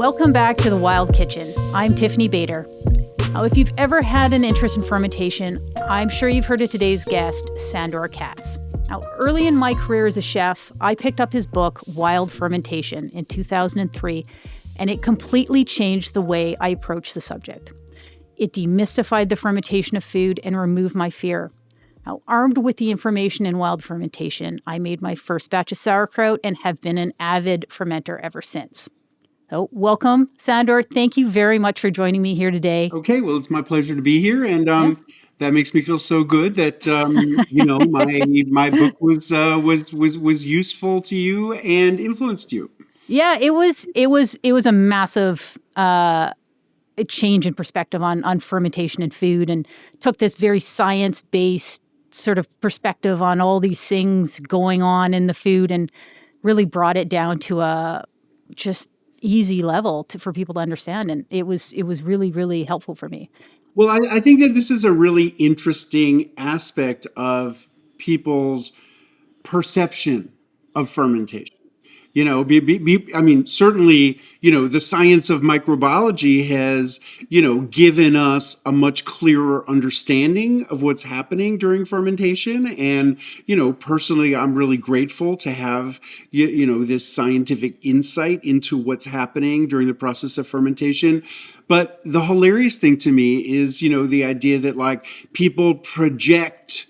Welcome back to the Wild Kitchen. I'm Tiffany Bader. Now, if you've ever had an interest in fermentation, I'm sure you've heard of today's guest, Sandor Katz. Now, early in my career as a chef, I picked up his book, Wild Fermentation, in 2003, and it completely changed the way I approach the subject. It demystified the fermentation of food and removed my fear. Now, armed with the information in Wild Fermentation, I made my first batch of sauerkraut and have been an avid fermenter ever since. So welcome, Sandor. Thank you very much for joining me here today. Okay, well, it's my pleasure to be here, and that makes me feel so good that my book was useful to you and influenced you. Yeah, it was a massive change in perspective on fermentation and food, and took this very science-based sort of perspective on all these things going on in the food, and really brought it down to a just easy level for people to understand. And it was really, really helpful for me. Well, I think that this is a really interesting aspect of people's perception of fermentation. I mean, certainly, the science of microbiology has, given us a much clearer understanding of what's happening during fermentation. And, personally, I'm really grateful to have, this scientific insight into what's happening during the process of fermentation. But the hilarious thing to me is, the idea that like people project,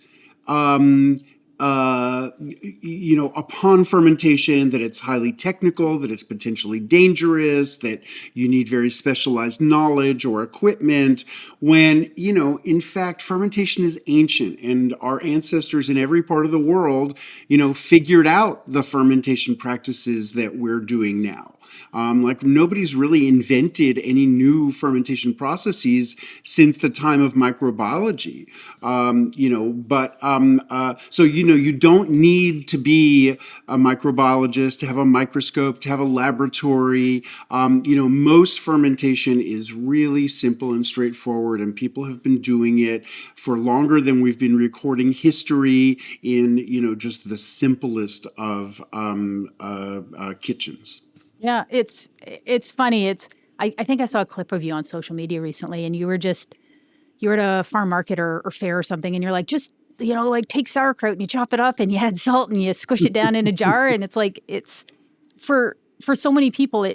upon fermentation, that it's highly technical, that it's potentially dangerous, that you need very specialized knowledge or equipment, when, in fact, fermentation is ancient, and our ancestors in every part of the world, figured out the fermentation practices that we're doing now. Like nobody's really invented any new fermentation processes since the time of microbiology. So you don't need to be a microbiologist to have a microscope, to have a laboratory. Most fermentation is really simple and straightforward, and people have been doing it for longer than we've been recording history in, just the simplest of kitchens. Yeah, it's funny. I think I saw a clip of you on social media recently, and you were at a farm market or fair or something, and you're like, just, like take sauerkraut and you chop it up and you add salt and you squish it down in a jar. And it's like, it's for so many people,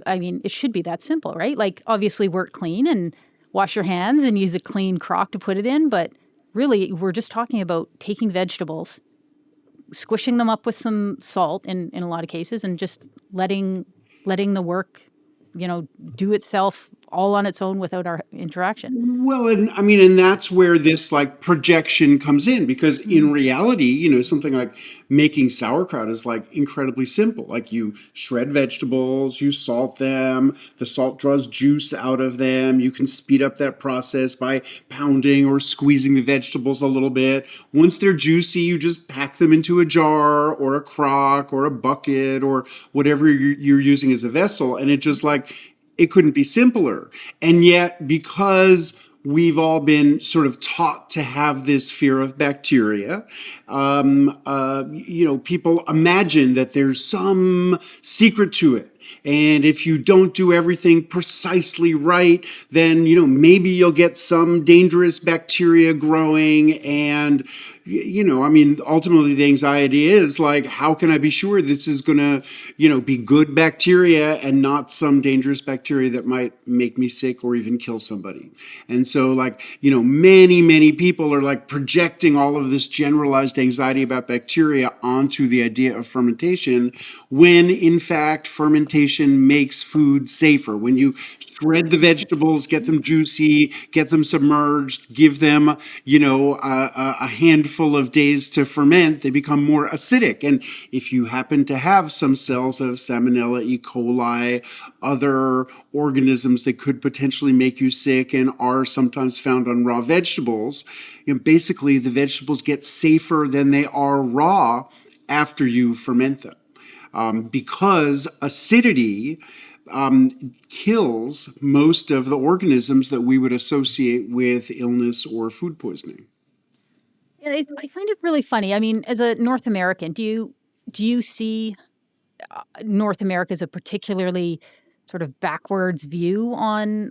I mean, it should be that simple, right? Like, obviously work clean and wash your hands and use a clean crock to put it in. But really, we're just talking about taking vegetables, squishing them up with some salt in a lot of cases, and just letting the work, do itself all on its own without our interaction. Well, and that's where this like projection comes in, because in reality, something like making sauerkraut is like incredibly simple. Like you shred vegetables, you salt them, the salt draws juice out of them. You can speed up that process by pounding or squeezing the vegetables a little bit. Once they're juicy, you just pack them into a jar or a crock or a bucket or whatever you're using as a vessel. And it just like, it couldn't be simpler. And yet, because we've all been sort of taught to have this fear of bacteria, people imagine that there's some secret to it. And if you don't do everything precisely right, then, maybe you'll get some dangerous bacteria growing. And, ultimately the anxiety is like, how can I be sure this is going to, be good bacteria and not some dangerous bacteria that might make me sick or even kill somebody? And so like, many, many people are like projecting all of this generalized anxiety about bacteria onto the idea of fermentation, when in fact, fermentation makes food safer. When you shred the vegetables, get them juicy, get them submerged, give them, a handful of days to ferment, they become more acidic. And if you happen to have some cells of Salmonella, E. coli, other organisms that could potentially make you sick and are sometimes found on raw vegetables, basically the vegetables get safer than they are raw after you ferment them. Because acidity kills most of the organisms that we would associate with illness or food poisoning. Yeah, I find it really funny. I mean, as a North American, do you see North America as a particularly sort of backwards view on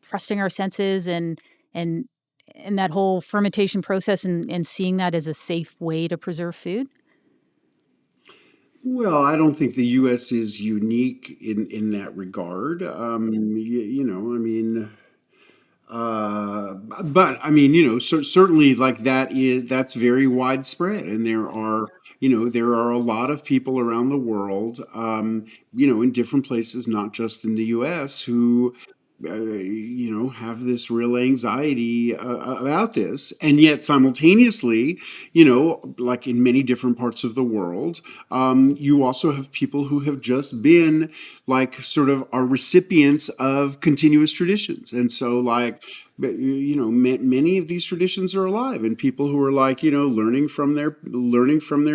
trusting our senses and and that whole fermentation process and seeing that as a safe way to preserve food? Well, I don't think the U.S. is unique in that regard. I mean, but I mean, certainly like that's very widespread, and there are a lot of people around the world, in different places, not just in the U.S., who have this real anxiety about this. And yet, simultaneously, like in many different parts of the world, you also have people who have just been like sort of are recipients of continuous traditions. And so, like, but many of these traditions are alive, and people who are like learning from their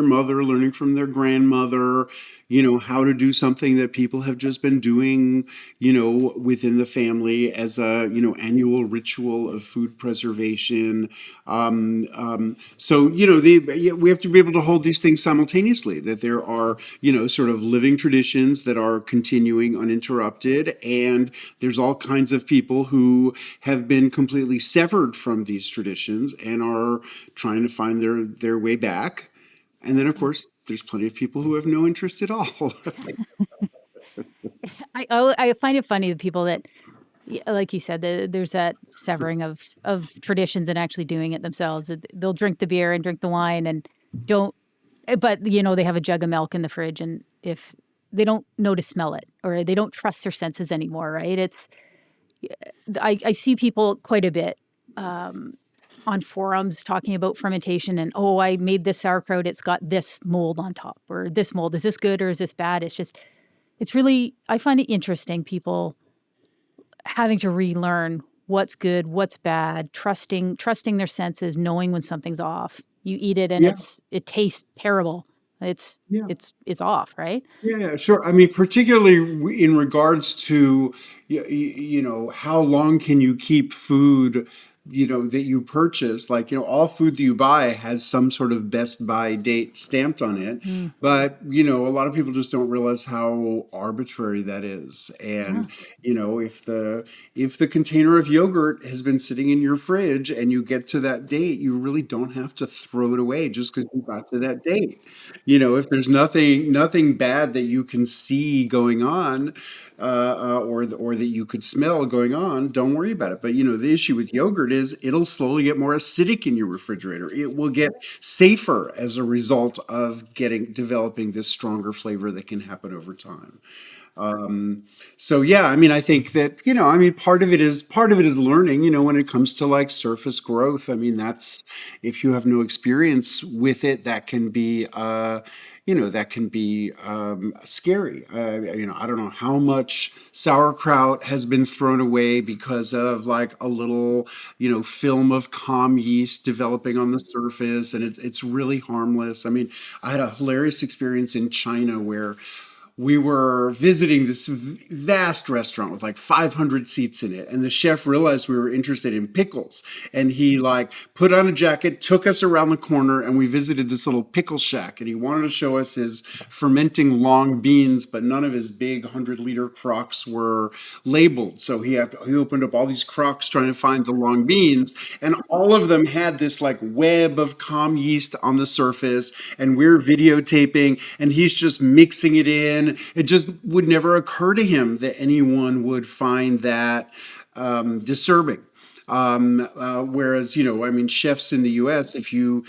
mother, learning from their grandmother, how to do something that people have just been doing, within the family as a annual ritual of food preservation. So we have to be able to hold these things simultaneously. That there are sort of living traditions that are continuing uninterrupted, and there's all kinds of people who have been completely severed from these traditions and are trying to find their way back. And then, of course, there's plenty of people who have no interest at all. I find it funny the people that, like you said, there's that severing of traditions and actually doing it themselves. They'll drink the beer and drink the wine and don't, but they have a jug of milk in the fridge, and if they don't know to smell it or they don't trust their senses anymore, right? I see people quite a bit on forums talking about fermentation and, oh, I made this sauerkraut, it's got this mold on top, or this mold, is this good or is this bad? It's really, I find it interesting, people having to relearn what's good, what's bad, trusting their senses, knowing when something's off. You eat it and Yeah, it tastes terrible. It's yeah. it's off, right? Yeah, sure. I mean, particularly in regards to, how long can you keep food, that you purchase? Like, all food that you buy has some sort of best by date stamped on it. Mm, But, a lot of people just don't realize how arbitrary that is. yeah. And, if the container of yogurt has been sitting in your fridge and you get to that date, you really don't have to throw it away just because you got to that date. If there's nothing bad that you can see going on, or that you could smell going on, don't worry about it. But the issue with yogurt is it'll slowly get more acidic in your refrigerator. It will get safer as a result of getting developing this stronger flavor that can happen over time. So yeah, I mean, I think that, I mean, part of it is learning, when it comes to like surface growth. I mean, that's if you have no experience with it, that can be scary. I don't know how much sauerkraut has been thrown away because of like a little, film of kahm yeast developing on the surface, and it's really harmless. I mean, I had a hilarious experience in China where we were visiting this vast restaurant with like 500 seats in it, and the chef realized we were interested in pickles, and he like put on a jacket, took us around the corner, and we visited this little pickle shack, and he wanted to show us his fermenting long beans, but none of his big 100-liter crocks were labeled. So he opened up all these crocks trying to find the long beans, and all of them had this like web of kahm yeast on the surface, and we're videotaping, and he's just mixing it in. It just would never occur to him that anyone would find that disturbing. Whereas, I mean, chefs in the U.S., if you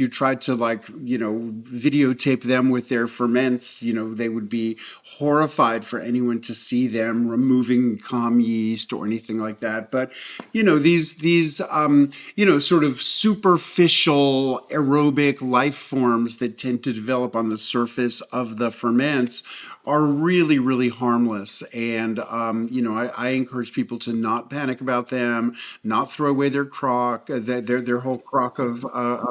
tried to like, videotape them with their ferments, they would be horrified for anyone to see them removing kahm yeast or anything like that. But, these sort of superficial aerobic life forms that tend to develop on the surface of the ferments are really, really harmless. And, I encourage people to not panic about them, not throw away their crock, their whole crock of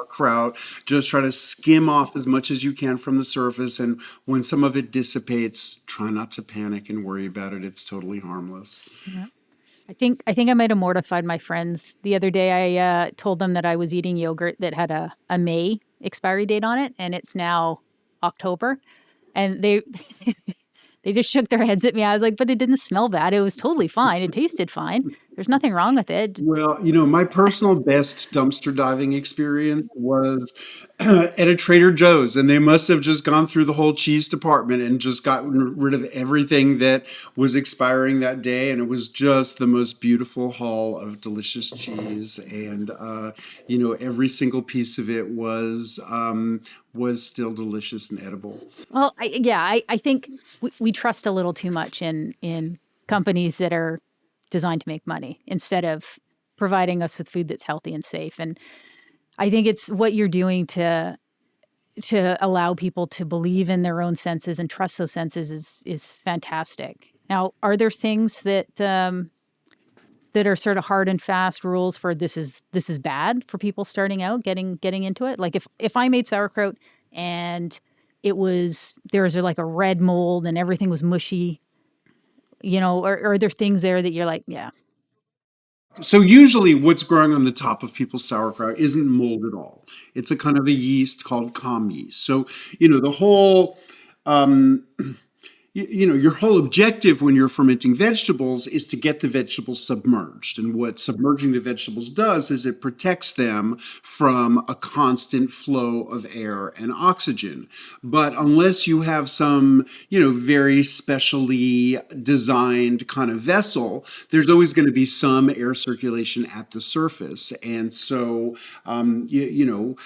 kraut. Just try to skim off as much as you can from the surface. And when some of it dissipates, try not to panic and worry about it. It's totally harmless. Yeah. I think I might have mortified my friends the other day. I told them that I was eating yogurt that had a May expiry date on it, and it's now October, and they They just shook their heads at me. I was like, but it didn't smell bad. It was totally fine. It tasted fine. There's nothing wrong with it. Well, my personal best dumpster diving experience was at a Trader Joe's, and they must have just gone through the whole cheese department and just gotten rid of everything that was expiring that day. And it was just the most beautiful haul of delicious cheese. And, every single piece of it was still delicious and edible. Well, I think we trust a little too much in companies that are designed to make money instead of providing us with food that's healthy and safe. And I think it's what you're doing to allow people to believe in their own senses and trust those senses is fantastic. Now, are there things that are sort of hard and fast rules for this is bad for people starting out getting into it? Like if I made sauerkraut and there was like a red mold and everything was mushy, are there things there that you're like, yeah. So usually what's growing on the top of people's sauerkraut isn't mold at all. It's a kind of a yeast called kahm yeast. So, the whole your whole objective when you're fermenting vegetables is to get the vegetables submerged. And what submerging the vegetables does is it protects them from a constant flow of air and oxygen. But unless you have some, very specially designed kind of vessel, there's always going to be some air circulation at the surface. And so, underneath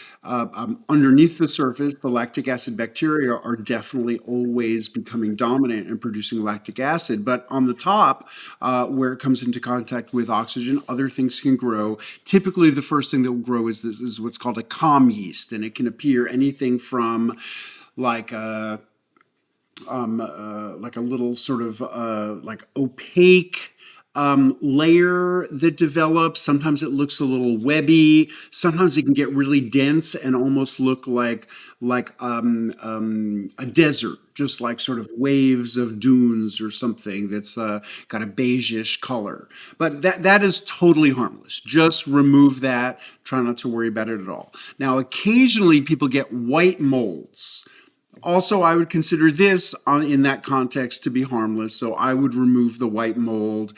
the surface, the lactic acid bacteria are definitely always becoming dominant and producing lactic acid. But on the top, where it comes into contact with oxygen, other things can grow. Typically, the first thing that will grow is what's called a kahm yeast, and it can appear anything from like a little sort of like opaque layer that develops. Sometimes it looks a little webby. Sometimes it can get really dense and almost look like a desert, just like sort of waves of dunes or something that's got a beigeish color. But that is totally harmless. Just remove that. Try not to worry about it at all. Now, occasionally people get white molds. Also, I would consider this in that context to be harmless, so I would remove the white mold.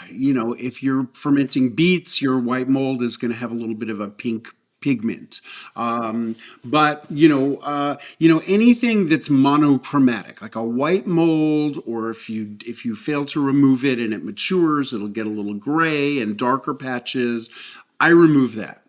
If you're fermenting beets, your white mold is going to have a little bit of a pink pigment. But anything that's monochromatic, like a white mold, or if you fail to remove it and it matures, it'll get a little gray and darker patches. I remove that.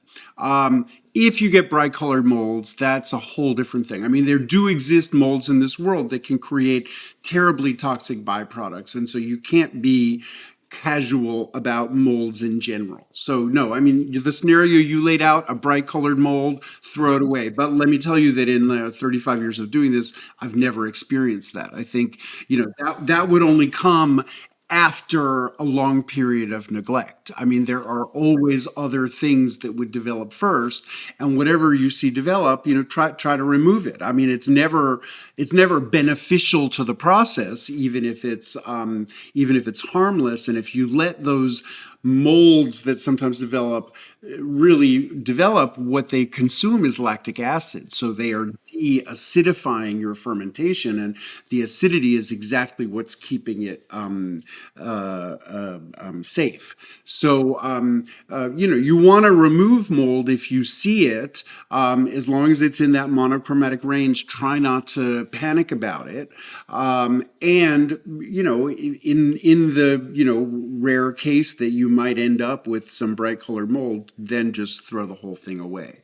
If you get bright colored molds, that's a whole different thing. I mean, there do exist molds in this world that can create terribly toxic byproducts. And so you can't be casual about molds in general. So no, I mean, the scenario you laid out, a bright colored mold, throw it away. But let me tell you that in 35 years of doing this, I've never experienced that. I think, that would only come after a long period of neglect. I mean, there are always other things that would develop first, and whatever you see develop, try to remove it. I mean, it's never beneficial to the process, even if it's harmless. And if you let those molds that sometimes develop really develop, what they consume is lactic acid. So they are de-acidifying your fermentation, and the acidity is exactly what's keeping it safe. So, you want to remove mold if you see it, as long as it's in that monochromatic range. Try not to panic about it. And, in the, rare case that you might end up with some bright colored mold, then just throw the whole thing away.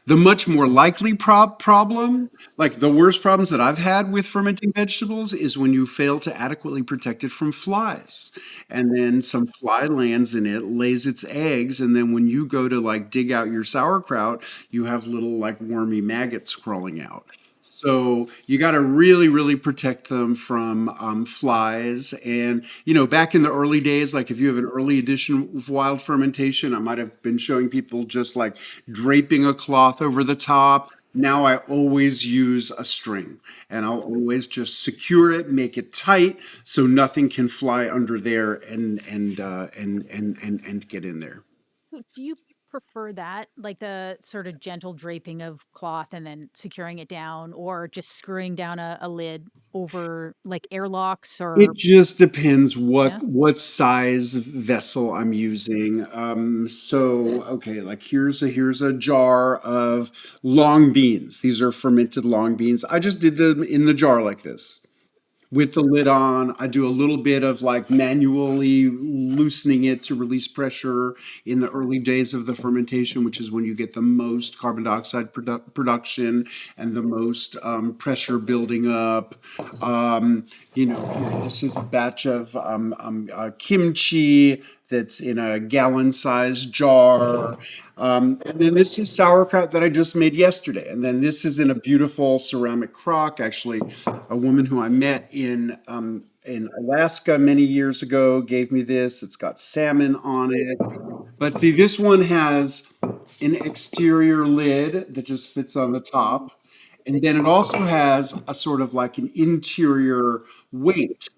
The much more likely problem, like the worst problems that I've had with fermenting vegetables, is when you fail to adequately protect it from flies. And then some fly lands in it, lays its eggs, and then when you go to like dig out your sauerkraut, you have little like wormy maggots crawling out. So you got to really, really protect them from flies. And, back in the early days, like if you have an early edition of wild fermentation, I might have been showing people just like draping a cloth over the top. Now I always use a string, and I'll always just secure it, make it tight so nothing can fly under there and get in there. So do you prefer that, like the sort of gentle draping of cloth and then securing it down, or just screwing down a lid over like airlocks It or just depends yeah? what size vessel I'm using. So okay, like here's a jar of long beans. These are fermented long beans. I just did them in the jar like this with the lid on. I do a little bit of like manually loosening it to release pressure in the early days of the fermentation, which is when you get the most carbon dioxide production and the most pressure building up. This is a batch of kimchi that's in a gallon-sized jar. And then this is sauerkraut that I just made yesterday. And then this is in a beautiful ceramic crock. Actually, a woman who I met in Alaska many years ago gave me this. It's got salmon on it. But see, this one has an exterior lid that just fits on the top. And then it also has a sort of like an interior weight.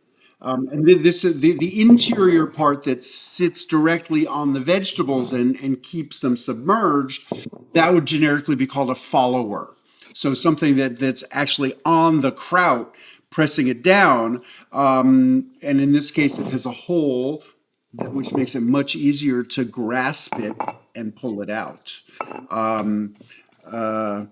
And then the interior part that sits directly on the vegetables and keeps them submerged, that would generically be called a follower. So something that's actually on the kraut, pressing it down. And in this case, it has a hole, which makes it much easier to grasp it and pull it out. Um, uh,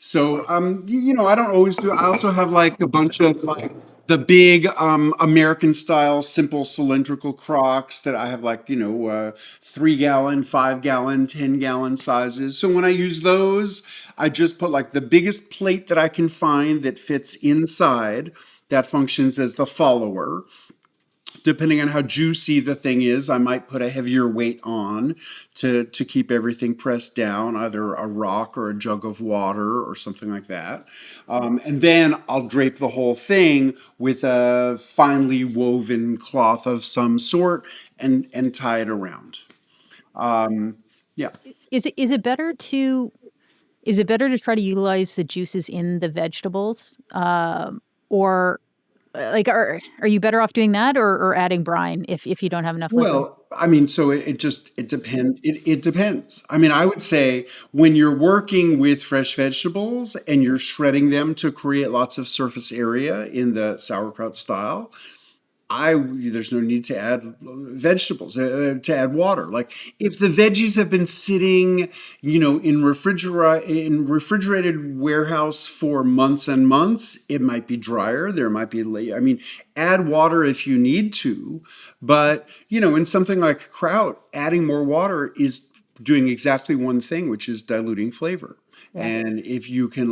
I don't always do. I also have like a bunch of like the big American style simple cylindrical crocks that I have like 3 gallon, 5 gallon, 10 gallon sizes. So when I use those, I just put like the biggest plate that I can find that fits inside. That functions as the follower. Depending on how juicy the thing is, I might put a heavier weight on to keep everything pressed down, either a rock or a jug of water or something like that. And then I'll drape the whole thing with a finely woven cloth of some sort and tie it around. Yeah. Is it better to try to utilize the juices in the vegetables, or like are you better off doing that or adding brine if you don't have enough liquid? Well, I mean, so it depends. It depends. I mean, I would say when you're working with fresh vegetables and you're shredding them to create lots of surface area in the sauerkraut style, I there's no need to add vegetables to add water. Like if the veggies have been sitting, in refrigerated warehouse for months and months, it might be drier. There might be, I mean, add water if you need to, but in something like kraut, adding more water is doing exactly one thing, which is diluting flavor. Yeah. And if you can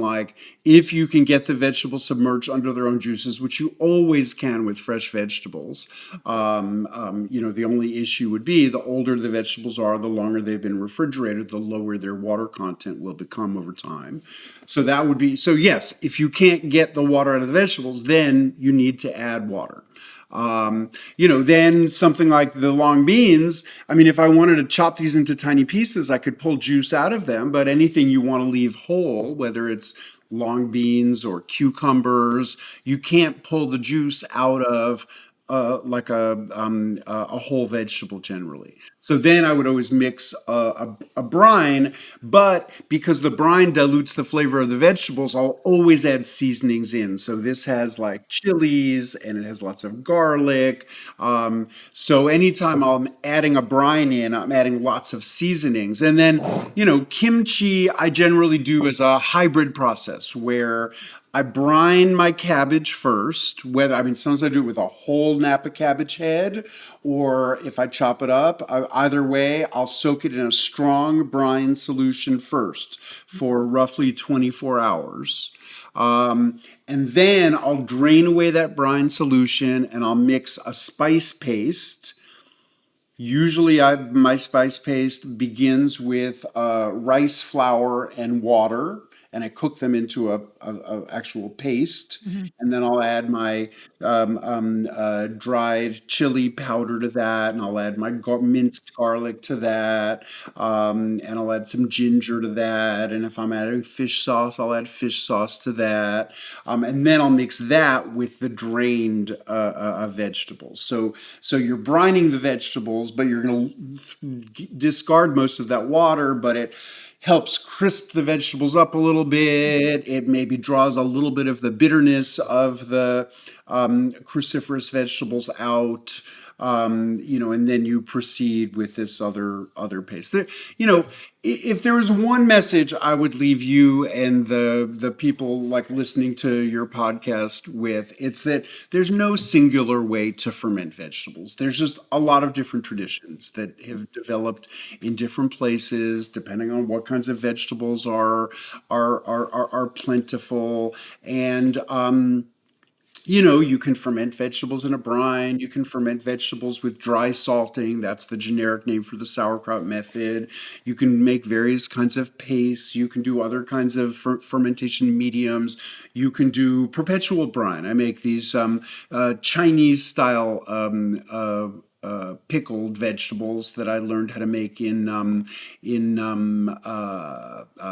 get the vegetables submerged under their own juices, which you always can with fresh vegetables, the only issue would be the older the vegetables are, the longer they've been refrigerated, the lower their water content will become over time. So yes, if you can't get the water out of the vegetables, then you need to add water. Then something like the long beans, I mean, if I wanted to chop these into tiny pieces, I could pull juice out of them, but anything you want to leave whole, whether it's long beans or cucumbers, you can't pull the juice out of like a whole vegetable generally. So then I would always mix a brine, but because the brine dilutes the flavor of the vegetables, I'll always add seasonings in. So this has like chilies and it has lots of garlic. So anytime I'm adding a brine in, I'm adding lots of seasonings. And then, kimchi I generally do as a hybrid process where I brine my cabbage first. Sometimes I do it with a whole Napa cabbage head, or if I chop it up. Either way, I'll soak it in a strong brine solution first for roughly 24 hours. And then I'll drain away that brine solution and I'll mix a spice paste. Usually, my spice paste begins with rice flour and water, and I cook them into a actual paste. Mhm. And then I'll add my dried chili powder to that, and I'll add my minced garlic to that, and I'll add some ginger to that. And if I'm adding fish sauce, I'll add fish sauce to that, and then I'll mix that with the drained vegetables. So you're brining the vegetables, but you're going to discard most of that water, but it helps crisp the vegetables up a little bit. It maybe draws a little bit of the bitterness of the cruciferous vegetables out. And then you proceed with this other paste. If there was one message I would leave you and the people like listening to your podcast with, it's that there's no singular way to ferment vegetables. There's just a lot of different traditions that have developed in different places, depending on what kinds of vegetables are plentiful. And you can ferment vegetables in a brine. You can ferment vegetables with dry salting. That's the generic name for the sauerkraut method. You can make various kinds of pastes. You can do other kinds of fermentation mediums. You can do perpetual brine. I make these Chinese style pickled vegetables that I learned how to make in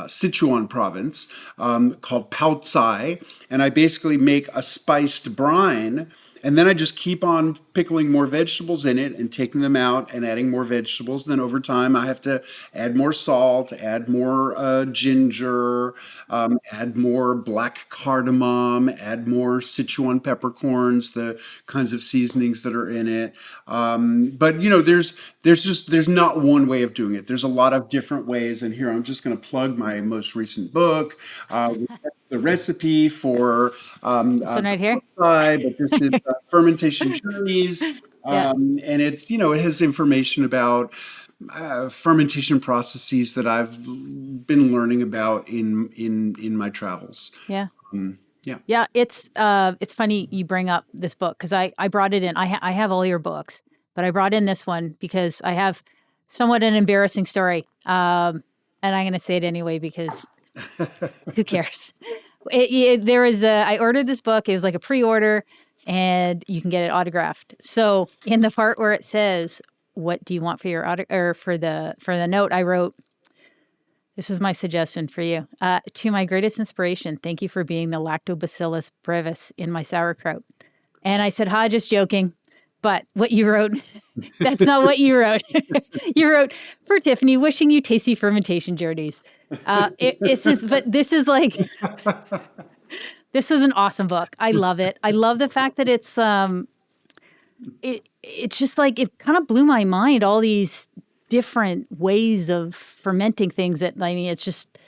Sichuan province, called pao tsai, and I basically make a spiced brine, and then I just keep on pickling more vegetables in it and taking them out and adding more vegetables. Then over time, I have to add more salt, add more ginger, add more black cardamom, add more Sichuan peppercorns, the kinds of seasonings that are in it. But there's not one way of doing it. There's a lot of different ways, and here I'm just going to plug my most recent book. The recipe for This one right here. but this is Fermentation Journeys, Yeah. and it has information about fermentation processes that I've been learning about in my travels. Yeah. Yeah. Yeah, it's funny you bring up this book because I brought it in. I have all your books, but I brought in this one because I have somewhat an embarrassing story. And I'm going to say it anyway because who cares? I ordered this book. It was like a pre-order, and you can get it autographed. So in the part where it says, "What do you want for your or for the note?" I wrote, "This is my suggestion for you. To my greatest inspiration, thank you for being the lactobacillus brevis in my sauerkraut." And I said, "Ha, just joking." But what you wrote, that's not what you wrote. You wrote, "For Tiffany, wishing you tasty fermentation journeys." But this is like, this is an awesome book. I love it. I love the fact that it's just like, it kind of blew my mind, all these different ways of fermenting things it's just,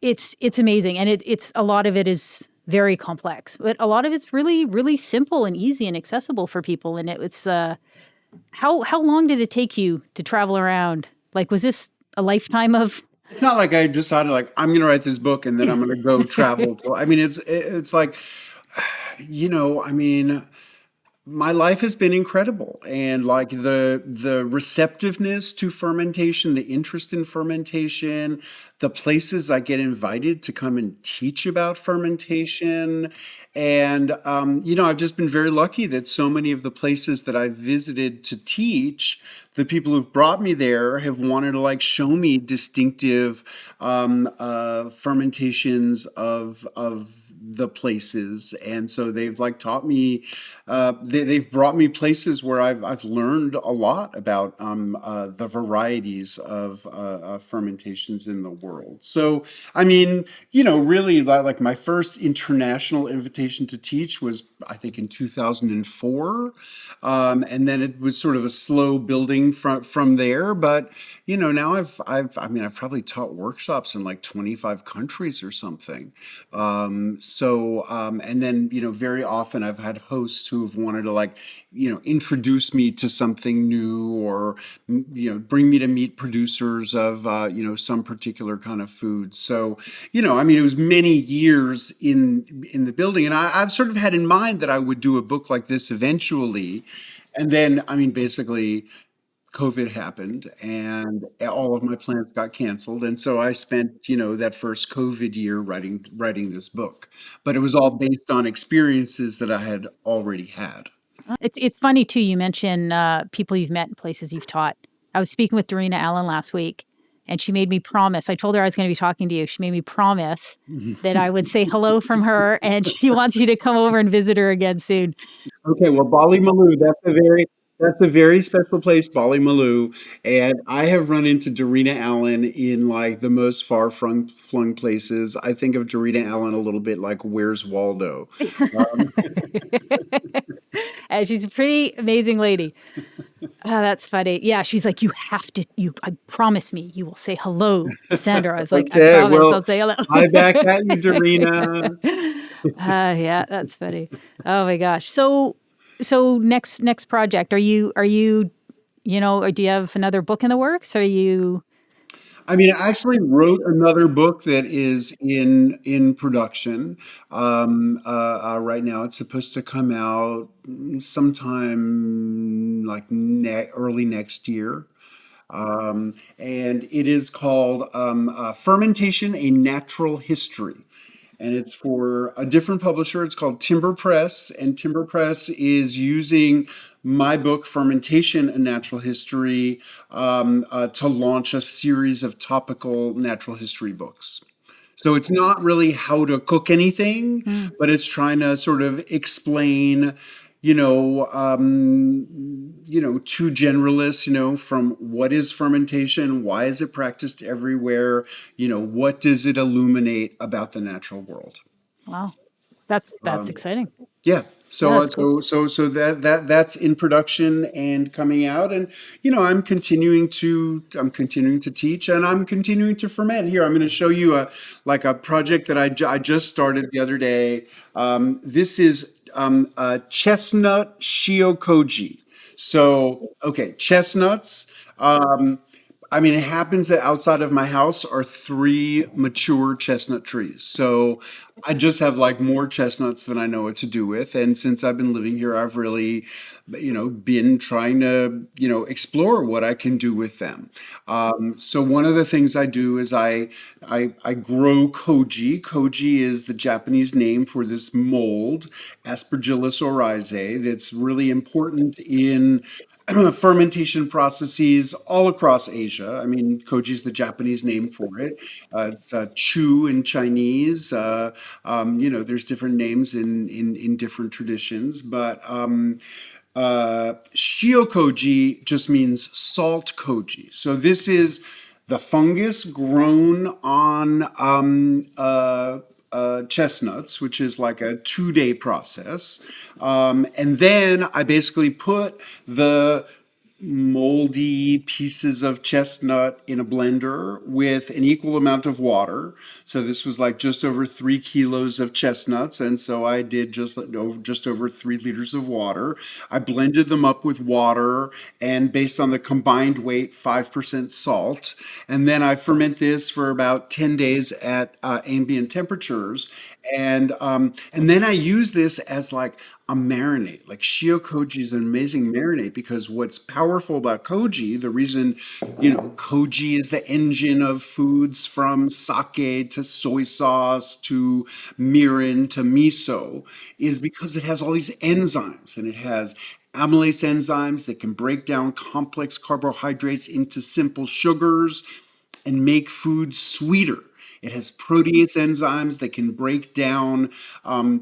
it's amazing. And it's a lot of it is very complex, but a lot of it's really, really simple and easy and accessible for people. And it's, how long did it take you to travel around? Like, was this a lifetime of? It's not like I decided like I'm going to write this book and then I'm going to go travel. I mean, it's like, I mean, my life has been incredible, and like the receptiveness to fermentation, the interest in fermentation, the places I get invited to come and teach about fermentation, and I've just been very lucky that so many of the places that I've visited to teach, the people who've brought me there have wanted to like show me distinctive fermentations of the places, and so they've like taught me. They've brought me places where I've learned a lot about the varieties of fermentations in the world. So I mean, really like my first international invitation to teach was I think in 2004, and then it was sort of a slow building from there. But now I've probably taught workshops in like 25 countries or something. And then, very often I've had hosts who have wanted to like, introduce me to something new or, bring me to meet producers of, some particular kind of food. So, it was many years in the building, and I've sort of had in mind that I would do a book like this eventually. And then, basically COVID happened and all of my plans got canceled. And so I spent, that first COVID year writing this book. But it was all based on experiences that I had already had. It's funny too. You mention people you've met and places you've taught. I was speaking with Dorina Allen last week, and she made me promise. I told her I was going to be talking to you. She made me promise that I would say hello from her, and she wants you to come over and visit her again soon. Okay, well, Bali Malu, that's a very special place, Bali Malu, and I have run into Dorina Allen in like the most far flung places. I think of Dorina Allen a little bit like Where's Waldo. And she's a pretty amazing lady. Oh, that's funny. Yeah, she's like, you have to. I promise me, you will say hello to Sandor. I was like, I Okay, promise, well, I'll say hello. hi back at you, Dorina. Yeah, that's funny. Oh my gosh. So next project. Or do you have another book in the works? Are you? I mean, I actually wrote another book that is in production right now. It's supposed to come out sometime like early next year. And it is called Fermentation: A Natural History. And it's for a different publisher. It's called Timber Press, and Timber Press is using my book, Fermentation: A Natural History, to launch a series of topical natural history books. So it's not really how to cook anything, Hmm. but it's trying to sort of explain, to generalists, from what is fermentation, why is it practiced everywhere, what does it illuminate about the natural world? Wow, that's exciting. Yeah. Yeah, So that's cool. so that's in production and coming out, and I'm continuing to teach, and I'm continuing to ferment. Here, I'm going to show you a project that I just started the other day. This is chestnut shio-koji. So, okay, chestnuts. I mean, it happens that outside of my house are three mature chestnut trees. So I just have like more chestnuts than I know what to do with. And since I've been living here, I've really, been trying to, explore what I can do with them. So one of the things I do is I grow koji. Koji is the Japanese name for this mold, Aspergillus oryzae, that's really important in fermentation processes all across Asia. I mean, koji is the Japanese name for it. It's chu in Chinese. There's different names in different traditions, but shio-koji just means salt koji. So this is the fungus grown on chestnuts, which is like a 2-day process. And then I basically put the moldy pieces of chestnut in a blender with an equal amount of water. So this was like just over 3 kilos of chestnuts, and so I did just over 3 liters of water. I blended them up with water, and based on the combined weight, 5% salt, and then I ferment this for about 10 days at ambient temperatures, and then I use this as like a marinade. Like shio koji is an amazing marinade because what's powerful about koji, the reason, koji is the engine of foods from sake to soy sauce to mirin to miso, is because it has all these enzymes, and it has amylase enzymes that can break down complex carbohydrates into simple sugars and make food sweeter. It has protease enzymes that can break down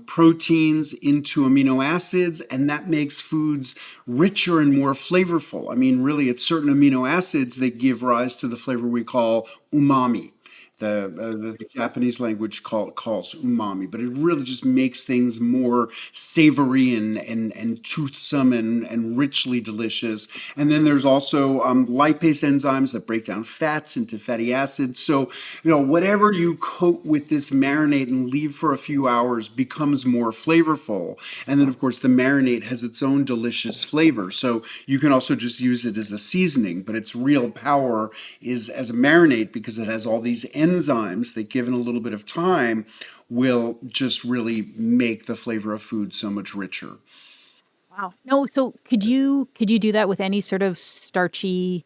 proteins into amino acids, and that makes foods richer and more flavorful. I mean, really, it's certain amino acids that give rise to the flavor we call umami. The Japanese language calls umami, but it really just makes things more savory and toothsome and richly delicious. And then there's also lipase enzymes that break down fats into fatty acids. So, whatever you coat with this marinade and leave for a few hours becomes more flavorful. And then, of course, the marinade has its own delicious flavor. So you can also just use it as a seasoning, but its real power is as a marinade because it has all these enzymes that, given a little bit of time, will just really make the flavor of food so much richer. Wow. No, so could you do that with any sort of starchy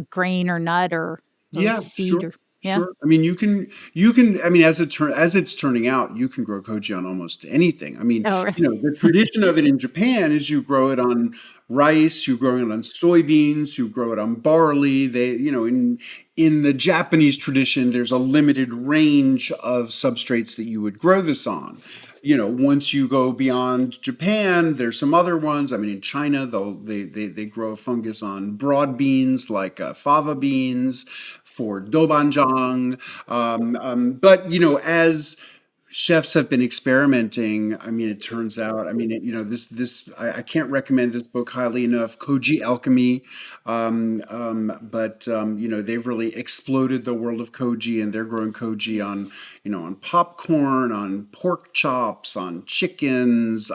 grain or nut or Yeah, seed sure, or yeah? sure. I mean, I mean, as it's turning out, you can grow koji on almost anything. I mean, Oh, right. the tradition of it in Japan is you grow it on rice, you grow it on soybeans, you grow it on barley. In the Japanese tradition, there's a limited range of substrates that you would grow this on. Once you go beyond Japan, there's some other ones. I mean, in China, they grow a fungus on broad beans like fava beans for dobanjang. But as chefs have been experimenting, I mean, it turns out, I mean, I can't recommend this book highly enough. Koji Alchemy, but they've really exploded the world of koji, and they're growing koji on popcorn, on pork chops, on chickens.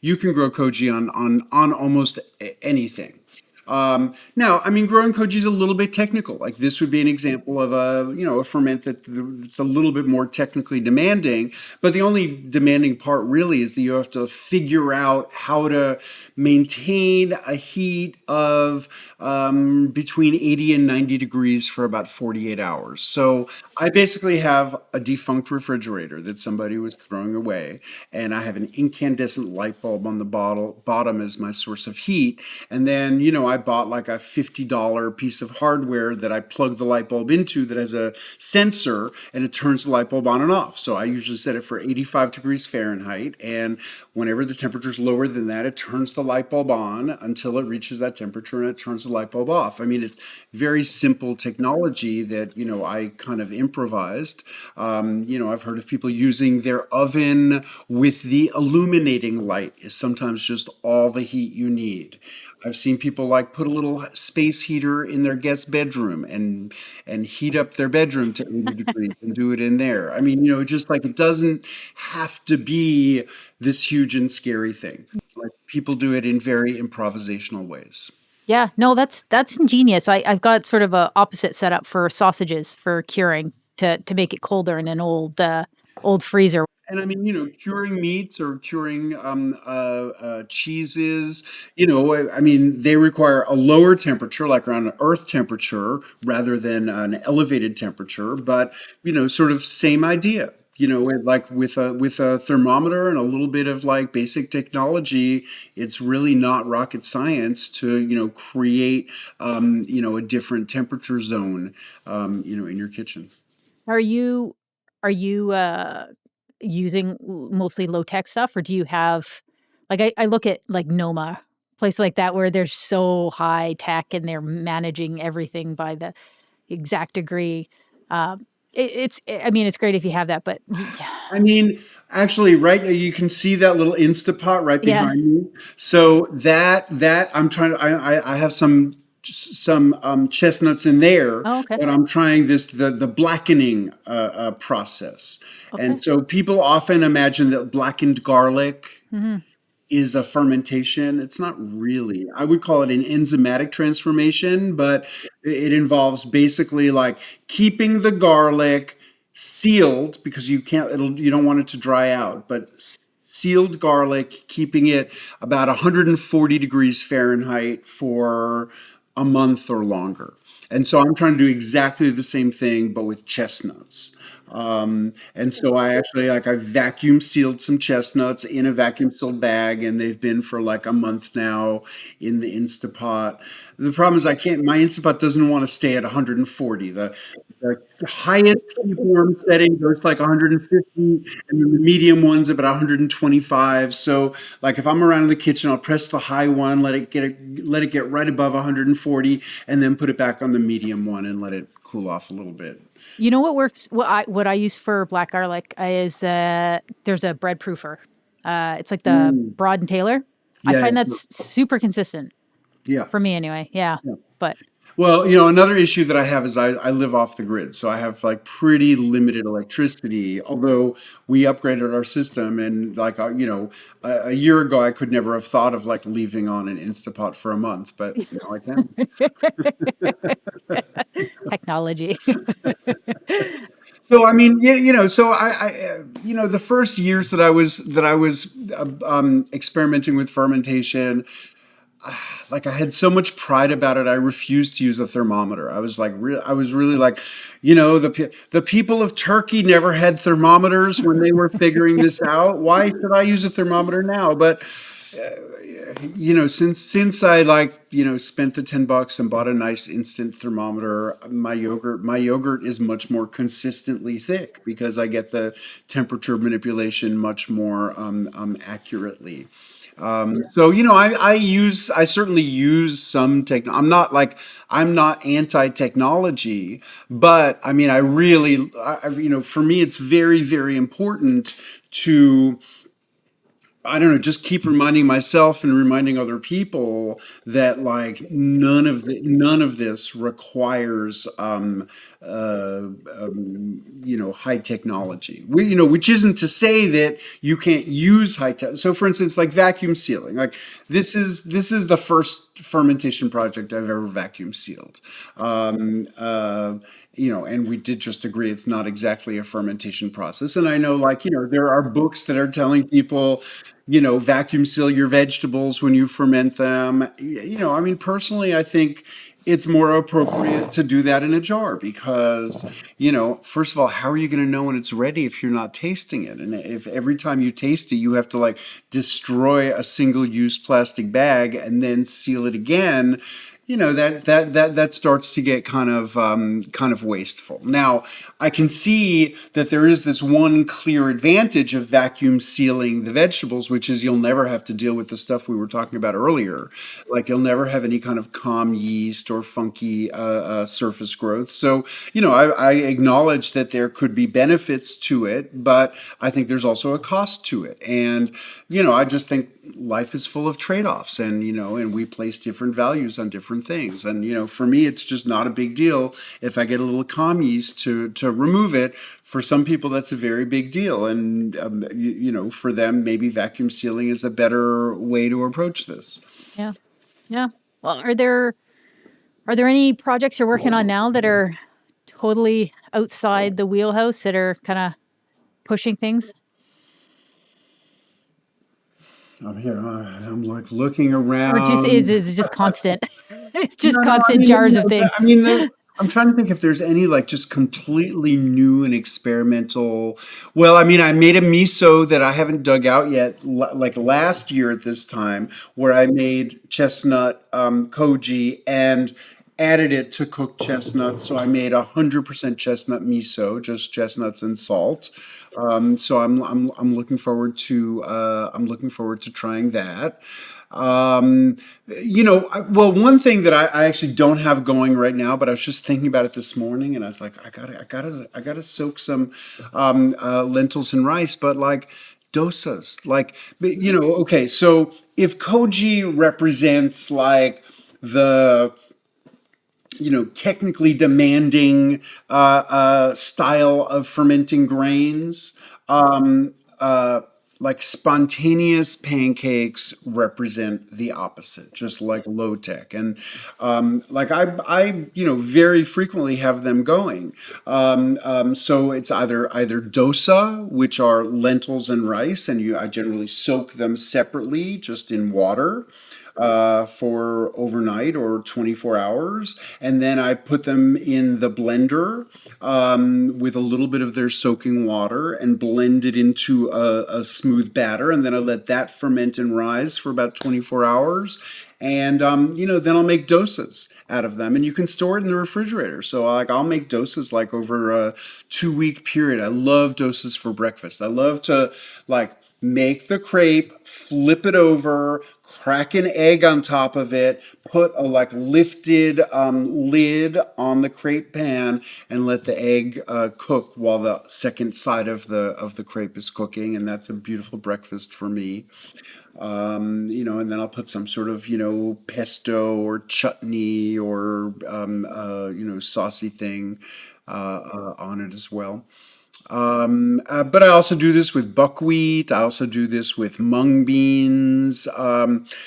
You can grow koji on almost anything. Now, I mean, growing koji is a little bit technical. Like this would be an example of a ferment that's a little bit more technically demanding. But the only demanding part really is that you have to figure out how to maintain a heat of between 80 and 90 degrees for about 48 hours. So I basically have a defunct refrigerator that somebody was throwing away, and I have an incandescent light bulb on the bottom as my source of heat. And then, I bought like a $50 piece of hardware that I plug the light bulb into that has a sensor, and it turns the light bulb on and off. So I usually set it for 85 degrees Fahrenheit, and whenever the temperature is lower than that, it turns the light bulb on until it reaches that temperature, and it turns the light bulb off. I mean, it's very simple technology that, I kind of improvised. I've heard of people using their oven with the illuminating light is sometimes just all the heat you need. I've seen people like put a little space heater in their guest bedroom and heat up their bedroom to 80 degrees and do it in there. I mean, just like it doesn't have to be this huge and scary thing. Like people do it in very improvisational ways. Yeah, no, that's ingenious. I've got sort of a opposite setup for sausages for curing to make it colder in an old freezer. And I mean, curing meats or curing cheeses, I mean, they require a lower temperature, like around an earth temperature, rather than an elevated temperature. But sort of same idea. Like with a thermometer and a little bit of like basic technology, it's really not rocket science to create a different temperature zone in your kitchen. Are you using mostly low tech stuff, or do you have like I look at like Noma, place like that where they're so high tech and they're managing everything by the exact degree. I mean, it's great if you have that, but yeah, I mean, actually, right now you can see that little Instapot right yeah. behind me. So that I'm trying to, I have some chestnuts in there, Oh, okay, but I'm trying the blackening process. okay. And so people often imagine that blackened garlic Hmm. is a fermentation. It's not really. I would call it an enzymatic transformation, but it involves basically like keeping the garlic sealed because you don't want it to dry out, but sealed garlic, keeping it about 140 degrees Fahrenheit for a month or longer. And so I'm trying to do exactly the same thing, but with chestnuts. And so I vacuum sealed some chestnuts in a vacuum sealed bag, and they've been for like a month now in the Instapot. The problem is my Instapot doesn't want to stay at 140. The highest keep warm setting goes to like 150, and then the medium one's about 125. So like if I'm around in the kitchen, I'll press the high one, let it get right above 140, and then put it back on the medium one and let it cool off a little bit. You know what works? What I use for black garlic is there's a bread proofer. It's like the Mm, Broad and Taylor. I yeah, find yeah, that's super consistent yeah. for me anyway. Yeah, Yeah. but Well, another issue that I have is I live off the grid, so I have like pretty limited electricity. Although we upgraded our system, and like a year ago, I could never have thought of like leaving on an Instapot for a month, but now I can. technology. So I mean, yeah, so the first years that I was experimenting with fermentation, like I had so much pride about it. I refused to use a thermometer. I was like, I was really like, the people of Turkey never had thermometers when they were figuring this out. Why should I use a thermometer now? But since I like spent the $10 and bought a nice instant thermometer, my yogurt is much more consistently thick because I get the temperature manipulation much more accurately. So I certainly use some tech. I'm not anti-technology, but I mean I really for me it's very, very important to, I don't know, just keep reminding myself and reminding other people that like none of this requires high technology. Which isn't to say that you can't use high tech. So for instance, like vacuum sealing, like this is the first fermentation project I've ever vacuum sealed. And we did just agree it's not exactly a fermentation process. And I know, like, there are books that are telling people, vacuum seal your vegetables when you ferment them. I mean, personally, I think it's more appropriate to do that in a jar because, first of all, how are you going to know when it's ready if you're not tasting it? And if every time you taste it, you have to like destroy a single use plastic bag and then seal it again, that starts to get kind of wasteful. Now, I can see that there is this one clear advantage of vacuum sealing the vegetables, which is you'll never have to deal with the stuff we were talking about earlier. Like you'll never have any kind of kahm yeast or funky surface growth. So, I acknowledge that there could be benefits to it, but I think there's also a cost to it. And, I just think life is full of trade-offs, and we place different values on different things. And for me it's just not a big deal if I get a little calm yeast to remove it. For some people that's a very big deal, and for them maybe vacuum sealing is a better way to approach this. Yeah. Yeah. Well, are there any projects you're working on now that are totally outside the wheelhouse that are kind of pushing things? I'm here, I'm like looking Or just is around. is it just constant? It's just No, I constant mean, jars of things. I'm trying to think if there's any like just completely new and experimental. Well, I mean, I made a miso that I haven't dug out yet, like last year at this time, where I made chestnut koji and added it to cooked chestnuts. So I made 100% chestnut miso, just chestnuts and salt. So I'm looking forward to trying that. Um, well, one thing that I actually don't have going right now, but I was just thinking about it this morning, and I was like, I gotta soak some lentils and rice, but like dosas, like, okay. So if koji represents like the technically demanding style of fermenting grains. Like spontaneous pancakes represent the opposite, just like low tech. And like I very frequently have them going. So it's either dosa, which are lentils and rice, and I generally soak them separately, just in water for overnight or 24 hours. And then I put them in the blender with a little bit of their soaking water and blend it into a smooth batter. And then I let that ferment and rise for about 24 hours. And then I'll make dosas out of them, and you can store it in the refrigerator. So like I'll make dosas like over a 2 week period. I love dosas for breakfast. I love to like make the crepe, flip it over, crack an egg on top of it, put a like lifted lid on the crepe pan, and let the egg cook while the second side of the crepe is cooking, and that's a beautiful breakfast for me. And then I'll put some sort of, pesto or chutney or, saucy thing on it as well. But I also do this with buckwheat. I also do this with mung beans.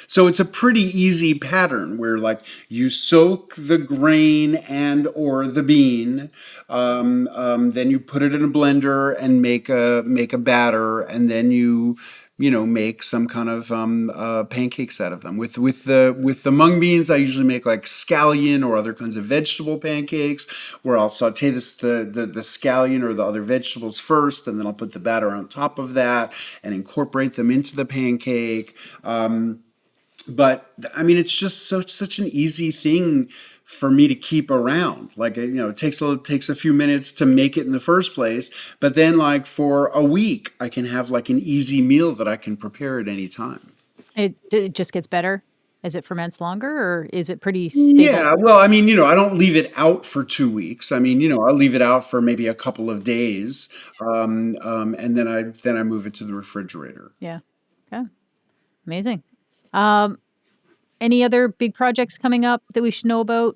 So it's a pretty easy pattern where like you soak the grain and or the bean, then you put it in a blender and make a batter, and then you make some kind of pancakes out of them. With the mung beans, I usually make like scallion or other kinds of vegetable pancakes, where I'll saute the scallion or the other vegetables first, and then I'll put the batter on top of that and incorporate them into the pancake. But I mean, it's just such an easy thing for me to keep around. Like, it takes a few minutes to make it in the first place, but then like for a week, I can have like an easy meal that I can prepare at any time. It just gets better as it ferments longer, or is it pretty stable? Yeah, well, I mean, I don't leave it out for 2 weeks. I mean, I'll leave it out for maybe a couple of days, and then I move it to the refrigerator. Yeah. Okay. Amazing. Um, any other big projects coming up that we should know about?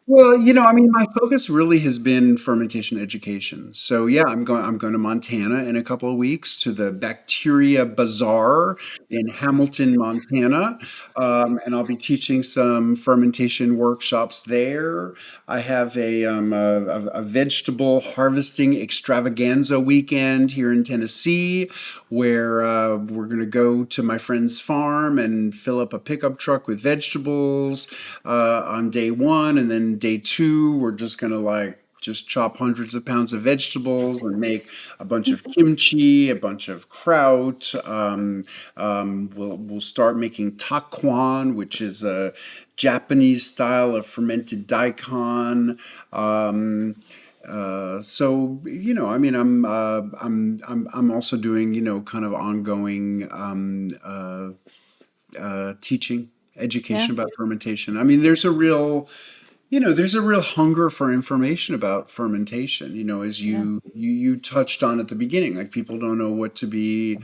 Well, I mean, my focus really has been fermentation education. So yeah, I'm going to Montana in a couple of weeks to the Bacteria Bazaar in Hamilton, Montana, and I'll be teaching some fermentation workshops there. I have a vegetable harvesting extravaganza weekend here in Tennessee, where we're going to go to my friend's farm and fill up a pickup truck with vegetables on day one, and then day two, we're just gonna like just chop hundreds of pounds of vegetables and make a bunch of kimchi, a bunch of kraut. We'll start making takwon, which is a Japanese style of fermented daikon. So I mean, I'm also doing kind of ongoing teaching Yeah. education about fermentation. I mean, there's a real hunger for information about fermentation, as Yeah. you touched on at the beginning. Like people don't know what to be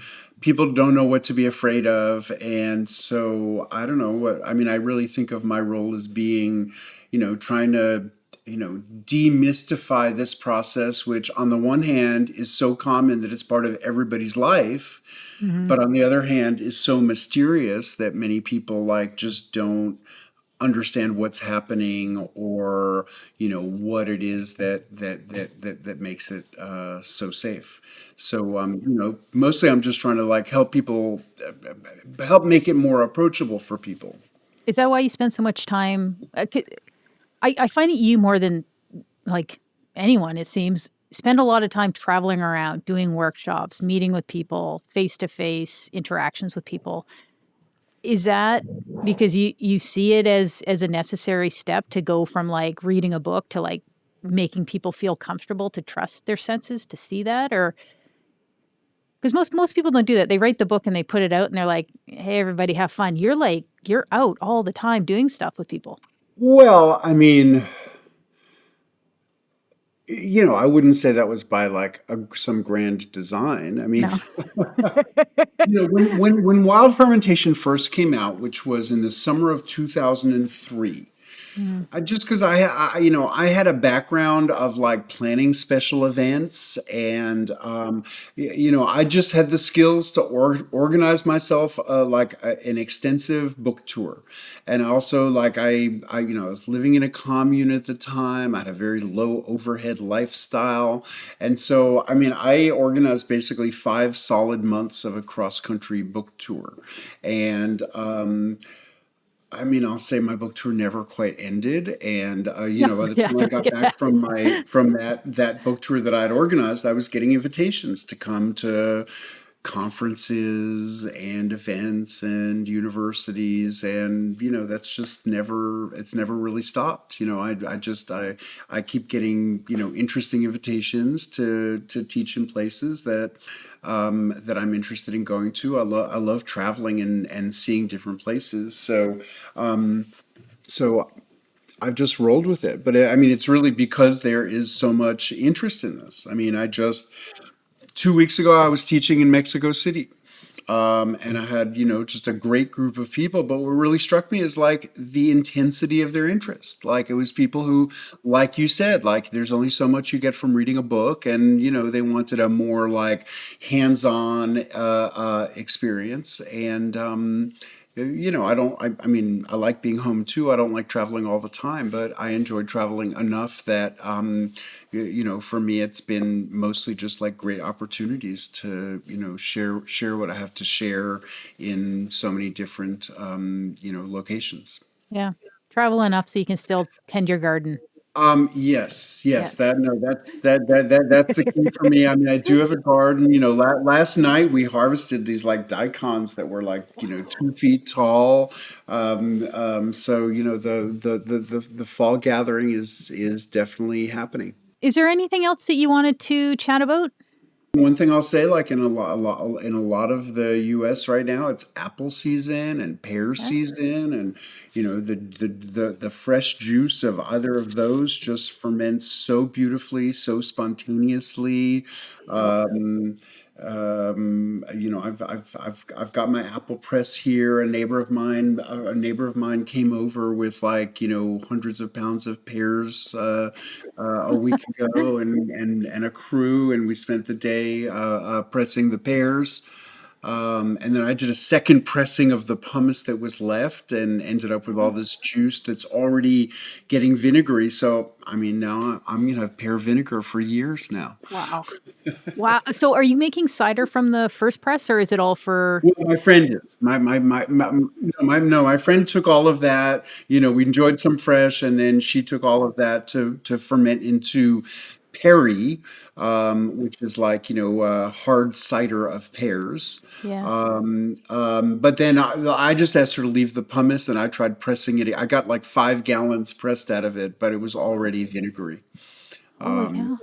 afraid of. And so I don't know what, I mean, I really think of my role as being, trying to, demystify this process, which on the one hand is so common that it's part of everybody's life, Hmm. but on the other hand is so mysterious that many people like just don't understand what's happening, or what it is that makes it so safe. So mostly I'm just trying to like help people, help make it more approachable for people. Is that why you spend so much time? I find that you more than like anyone, it seems, spend a lot of time traveling around, doing workshops, meeting with people, face to face interactions with people. Is that because you see it as a necessary step to go from like reading a book to like making people feel comfortable to trust their senses to see that? Or because most people don't do that. They write the book and they put it out and they're like, "Hey, everybody, have fun." You're like you're out all the time doing stuff with people. Well, I mean, I wouldn't say that was by like some grand design. I mean, No. when Wild Fermentation first came out, which was in the summer of 2003, Mm. just because I had a background of like planning special events, and I just had the skills to organize myself, like an extensive book tour. And also like I was living in a commune at the time. I had a very low overhead lifestyle, and so I mean I organized basically 5 solid months of a cross country book tour. And I mean, I'll say my book tour never quite ended, and No, by the yeah, time I I think got it back from has. my from that book tour that I'd organized, I was getting invitations to come to conferences and events and universities, and that's just never really stopped. I keep getting interesting invitations to teach in places that I'm interested in going to. I love traveling and seeing different places. So I've just rolled with it. But I mean, it's really because there is so much interest in this. I mean, 2 weeks ago I was teaching in Mexico City. and I had, just a great group of people. But what really struck me is like the intensity of their interest. Like it was people who, like you said, like there's only so much you get from reading a book, and they wanted a more like hands-on experience. And I don't, I mean, I like being home too. I don't like traveling all the time, but I enjoyed traveling enough that, for me, it's been mostly just like great opportunities to, share what I have to share in so many different, locations. Yeah. Travel enough so you can still tend your garden. Yes, Yes. that no, that's the key for me. I mean, I do have a garden. Last night we harvested these like daikons that were like, 2 feet tall. So the fall gathering is definitely happening. Is there anything else that you wanted to chat about? One thing I'll say, like in a lot of the U.S. right now, it's apple season and pear Yeah. season, and the fresh juice of either of those just ferments so beautifully, so spontaneously. Um, I've got my apple press here. A neighbor of mine came over with like hundreds of pounds of pears a week ago, and a crew, and we spent the day pressing the pears. And then I did a second pressing of the pumice that was left, and ended up with all this juice that's already getting vinegary. So I mean, now I'm gonna have pear vinegar for years now. Wow. Wow. So are you making cider from the first press, or is it all for? Well, my friend is. My friend took all of that. We enjoyed some fresh, and then she took all of that to ferment into perry, which is like hard cider of pears. Yeah. But then I just asked her to leave the pumice, and I tried pressing it. I got like 5 gallons pressed out of it, but it was already vinegary. Holy cow.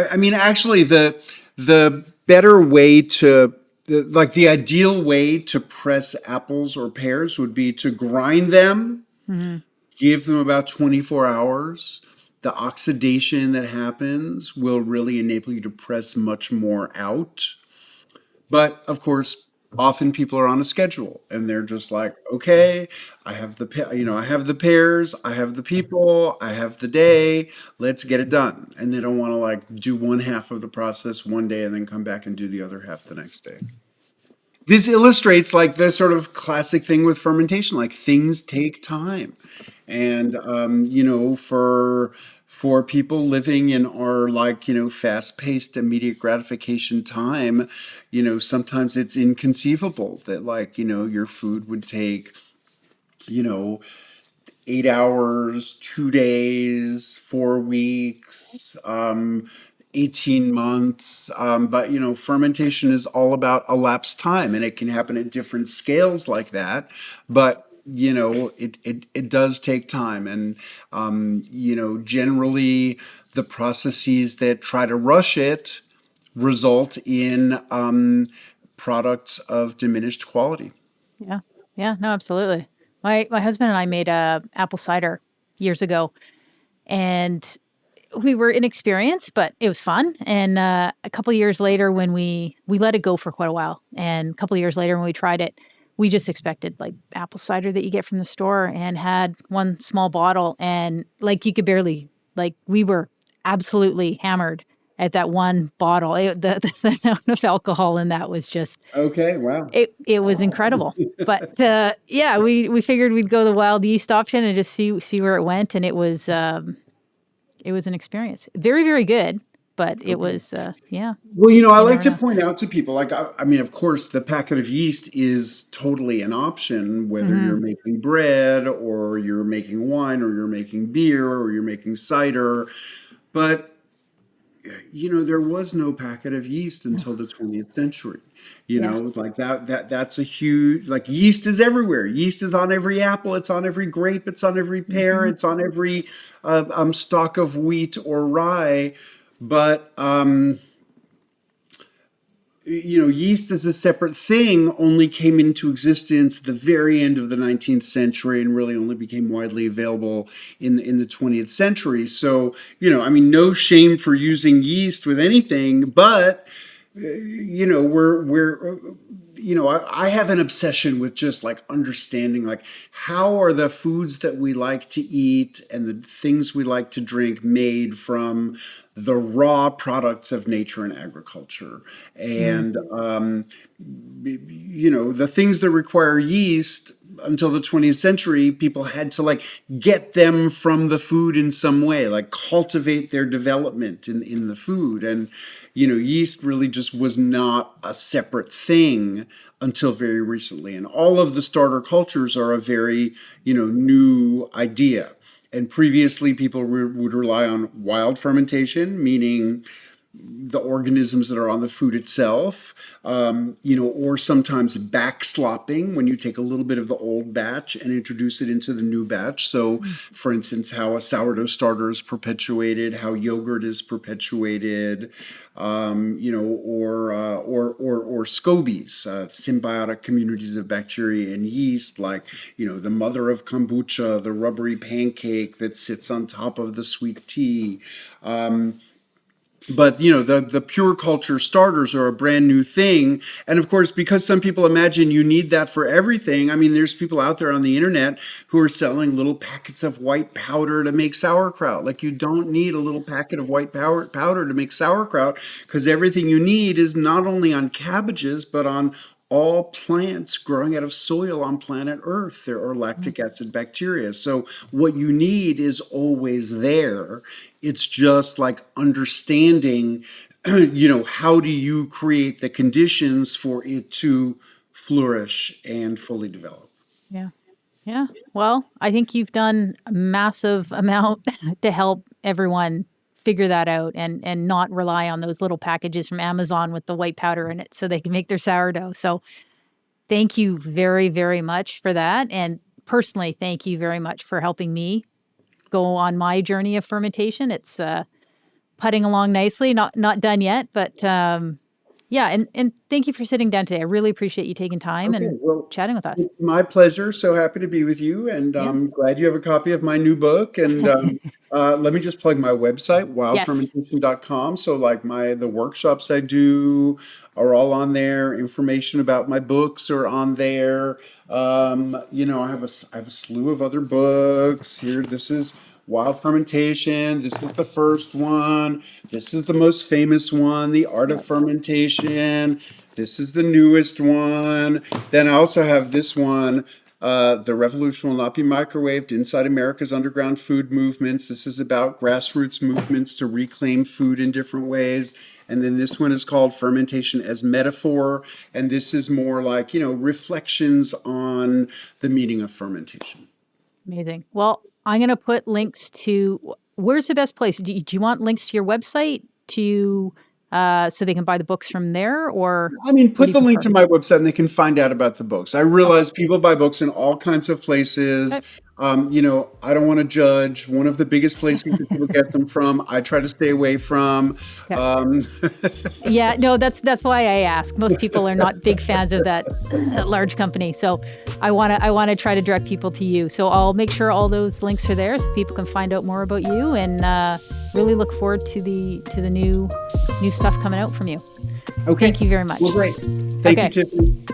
I mean, actually, the better way to like the ideal way to press apples or pears would be to grind them, Hmm. give them about 24 hours. The oxidation that happens will really enable you to press much more out. But of course, often people are on a schedule and they're just like, okay, I have the pairs, I have the people, I have the day, let's get it done. And they don't want to like do one half of the process one day and then come back and do the other half the next day. This illustrates like the sort of classic thing with fermentation, like things take time. And for people living in our like fast-paced immediate gratification time, sometimes it's inconceivable that like your food would take you know 8 hours, 2 days, 4 weeks, 18 months. But fermentation is all about elapsed time, and it can happen at different scales like that. But it does take time, and generally the processes that try to rush it result in products of diminished quality. Yeah. Yeah. No, absolutely. My husband and I made a apple cider years ago, and we were inexperienced, but it was fun. And a couple years later, when we let it go for quite a while, and a couple years later when we tried it, we just expected like apple cider that you get from the store, and had one small bottle, and like you could barely, like we were absolutely hammered at that one bottle. The amount of alcohol in that was just Okay, wow. it was incredible. But yeah, we figured we'd go the wild yeast option and just see where it went, and it was an experience. Very, very good, but it Okay. was, yeah, Well, I you like never to know. point out to people, like, I mean, of course, the packet of yeast is totally an option, whether you're Mhm. making bread or you're making wine or you're making beer or you're making cider. But there was no packet of yeast until the 20th century. Yeah. Like that's a huge, like yeast is everywhere. Yeast is on every apple, it's on every grape, it's on every pear, Mhm. it's on every stalk of wheat or rye. But yeast as a separate thing only came into existence at the very end of the 19th century, and really only became widely available in the 20th century. So, I mean, no shame for using yeast with anything, but we're I have an obsession with just like understanding like how are the foods that we like to eat and the things we like to drink made from the raw products of nature and agriculture. Mm. And, the things that require yeast until the 20th century, people had to like get them from the food in some way, like cultivate their development in the food. And, yeast really just was not a separate thing until very recently. And all of the starter cultures are a very, new idea. And previously, people would rely on wild fermentation, meaning the organisms that are on the food itself, or sometimes backslopping when you take a little bit of the old batch and introduce it into the new batch. So, for instance, how a sourdough starter is perpetuated, how yogurt is perpetuated, or scobies, symbiotic communities of bacteria and yeast, like the mother of kombucha, the rubbery pancake that sits on top of the sweet tea. But the pure culture starters are a brand new thing. And of course, because some people imagine you need that for everything, I mean, there's people out there on the internet who are selling little packets of white powder to make sauerkraut. Like, you don't need a little packet of white powder to make sauerkraut, because everything you need is not only on cabbages, but on all plants growing out of soil on planet Earth. There are lactic acid bacteria. So what you need is always there. It's just like understanding, how do you create the conditions for it to flourish and fully develop? Yeah. Yeah. Well, I think you've done a massive amount to help everyone figure that out and not rely on those little packages from Amazon with the white powder in it so they can make their sourdough. So thank you very, very much for that. And personally, thank you very much for helping me go on my journey of fermentation. It's putting along nicely, not done yet, but yeah. And thank you for sitting down today. I really appreciate you taking time Okay, and well, chatting with us. it's my pleasure. So happy to be with you, and Yeah. glad you have a copy of my new book. And let me just plug my website, Yes. wildfermentation.com. So, like the workshops I do are all on there. Information about my books are on there. I have a slew of other books here. This is Wild Fermentation. This is the first one. This is the most famous one, The Art of Fermentation. This is the newest one. Then I also have this one, The Revolution Will Not Be Microwaved, Inside America's Underground Food Movements. This is about grassroots movements to reclaim food in different ways. And then this one is called Fermentation as Metaphor. And this is more like, reflections on the meaning of fermentation. Amazing. Well, I'm going to put links to where's the best place? Do you want links to your website to so they can buy the books from there, or I mean, what do put you the link prefer? to my website and they can find out about the books. I Okay. realize people buy books in all kinds of places. I don't want to judge. One of the biggest places that people get them from, I try to stay away from. Okay. Um, Yeah, no, that's why I ask. Most people are not big fans of that large company, so I wanna try to direct people to you. So I'll make sure all those links are there so people can find out more about you, and really look forward to the new stuff coming out from you. okay. Thank you very much. Well, great. Thank Okay. you, Tiffany.